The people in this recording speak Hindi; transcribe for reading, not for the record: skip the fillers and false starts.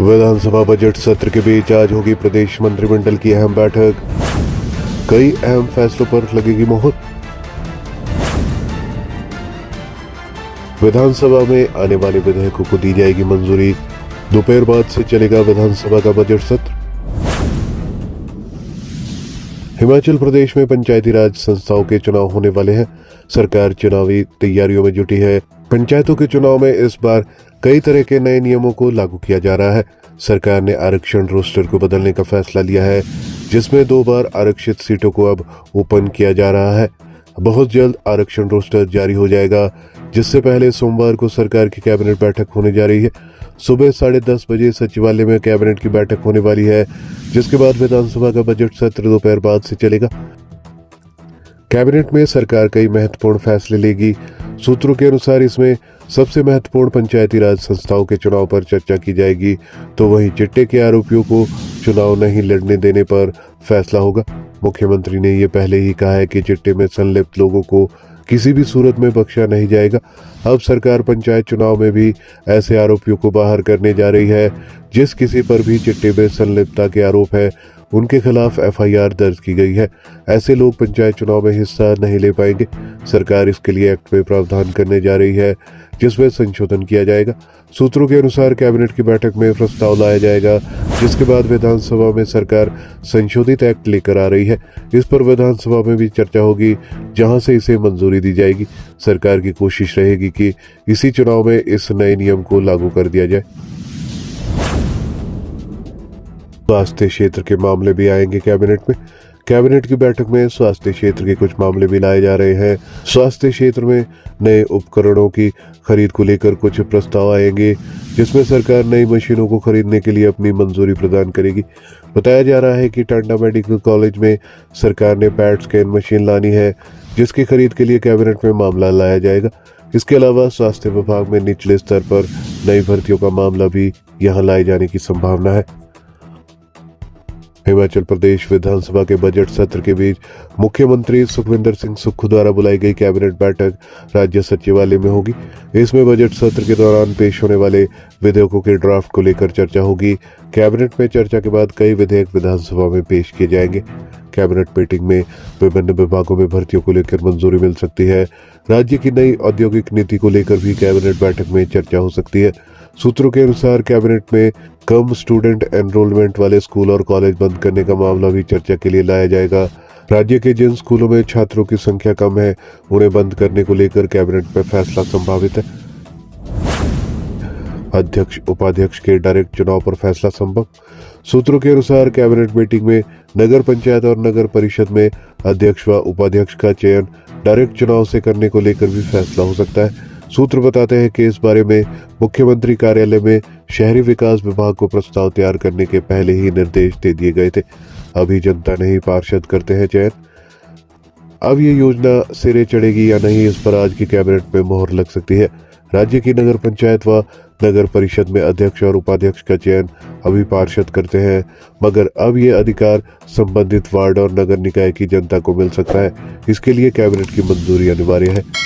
विधानसभा बजट सत्र के बीच आज होगी प्रदेश मंत्रिमंडल की अहम बैठक। कई अहम फैसलों पर लगेगी मोहर। विधानसभा में आने वाले विधेयकों को दी जाएगी मंजूरी। दोपहर बाद से चलेगा विधानसभा का बजट सत्र। हिमाचल प्रदेश में पंचायती राज संस्थाओं के चुनाव होने वाले हैं। सरकार चुनावी तैयारियों में जुटी है। पंचायतों के चुनाव में इस बार कई तरह के नए नियमों को लागू किया जा रहा है। सरकार ने आरक्षण रोस्टर को बदलने का फैसला लिया है, जिसमें 2 बार आरक्षित सीटों को अब ओपन किया जा रहा है। बहुत जल्द आरक्षण रोस्टर जारी हो जाएगा, जिससे पहले सोमवार को सरकार की कैबिनेट बैठक होने जा रही है। सुबह 10:30 बजे सचिवालय में कैबिनेट की बैठक होने वाली है, जिसके बाद विधानसभा का बजट सत्र दोपहर बाद से चलेगा। कैबिनेट में सरकार कई महत्वपूर्ण फैसले लेगी। सूत्रों के अनुसार इसमें सबसे महत्वपूर्ण पंचायती राज संस्थाओं के चुनाव पर चर्चा की जाएगी, तो वहीं चिट्टे के आरोपियों को चुनाव नहीं लड़ने देने पर फैसला होगा। मुख्यमंत्री ने ये पहले ही कहा है कि चिट्टे में संलिप्त लोगों को किसी भी सूरत में बख्शा नहीं जाएगा। अब सरकार पंचायत चुनाव में भी ऐसे आरोपियों को बाहर करने जा रही है। जिस किसी पर भी चिट्टे में संलिप्तता के आरोप है, उनके खिलाफ एफआईआर दर्ज की गई है। ऐसे लोग पंचायत चुनाव में हिस्सा नहीं ले पाएंगे। सरकार इसके लिए एक्ट में प्रावधान करने जा रही है, जिसमें संशोधन किया जाएगा। सूत्रों के अनुसार कैबिनेट की बैठक में प्रस्ताव लाया जाएगा, जिसके बाद विधानसभा में सरकार संशोधित एक्ट लेकर आ रही है। इस पर विधानसभा में भी चर्चा होगी, जहां से इसे मंजूरी दी जाएगी। सरकार की कोशिश रहेगी कि इसी चुनाव में इस नए नियम को लागू कर दिया जाए। स्वास्थ्य क्षेत्र के मामले भी आएंगे कैबिनेट में। कैबिनेट की बैठक में स्वास्थ्य क्षेत्र के कुछ मामले भी लाए जा रहे हैं। स्वास्थ्य क्षेत्र में नए उपकरणों की खरीद को लेकर कुछ प्रस्ताव आएंगे, जिसमें सरकार नई मशीनों को खरीदने के लिए अपनी मंजूरी प्रदान करेगी। बताया जा रहा है कि टांडा मेडिकल कॉलेज में सरकार ने पैट स्कैन मशीन लानी है, जिसकी खरीद के लिए कैबिनेट में मामला लाया जाएगा। इसके अलावा स्वास्थ्य विभाग में निचले स्तर पर नई भर्तियों का मामला भी यहां लाए जाने की संभावना है। हिमाचल प्रदेश विधानसभा के बजट सत्र के बीच मुख्यमंत्री सुखविंदर सिंह सुक्खू द्वारा बुलाई गई कैबिनेट बैठक राज्य सचिवालय में होगी। इसमें बजट सत्र के दौरान पेश होने वाले विधेयकों के ड्राफ्ट को लेकर चर्चा होगी। कैबिनेट में चर्चा के बाद कई विधेयक विधानसभा में पेश किए जाएंगे। कैबिनेट मीटिंग में विभिन्न विभागों में भर्तियों को लेकर मंजूरी मिल सकती है। राज्य की नई औद्योगिक नीति को लेकर भी कैबिनेट बैठक में चर्चा हो सकती है। सूत्रों के अनुसार कैबिनेट में कम स्टूडेंट एनरोलमेंट वाले स्कूल और कॉलेज बंद करने का मामला भी चर्चा के लिए लाया जाएगा। राज्य के जिन स्कूलों में छात्रों की संख्या कम है, उन्हें बंद करने को लेकर कैबिनेट में फैसला संभावित है। अध्यक्ष उपाध्यक्ष के डायरेक्ट चुनाव पर फैसला संभव। सूत्रों के अनुसार कैबिनेट मीटिंग में नगर पंचायत और नगर परिषद में अध्यक्ष व उपाध्यक्ष का चयन डायरेक्ट चुनाव से करने को लेकर भी फैसला हो सकता है। सूत्र बताते हैं कि इस बारे में मुख्यमंत्री कार्यालय में शहरी विकास विभाग को प्रस्ताव तैयार करने के पहले ही निर्देश दे दिए गए थे। अभी जनता नहीं पार्षद करते हैं चयन। अब ये योजना सिरे चढ़ेगी या नहीं, इस पर आज की कैबिनेट में मोहर लग सकती है। राज्य की नगर पंचायत व नगर परिषद में अध्यक्ष और उपाध्यक्ष का चयन अभी पार्षद करते हैं, मगर अब ये अधिकार संबंधित वार्ड और नगर निकाय की जनता को मिल सकता है। इसके लिए कैबिनेट की मंजूरी अनिवार्य है।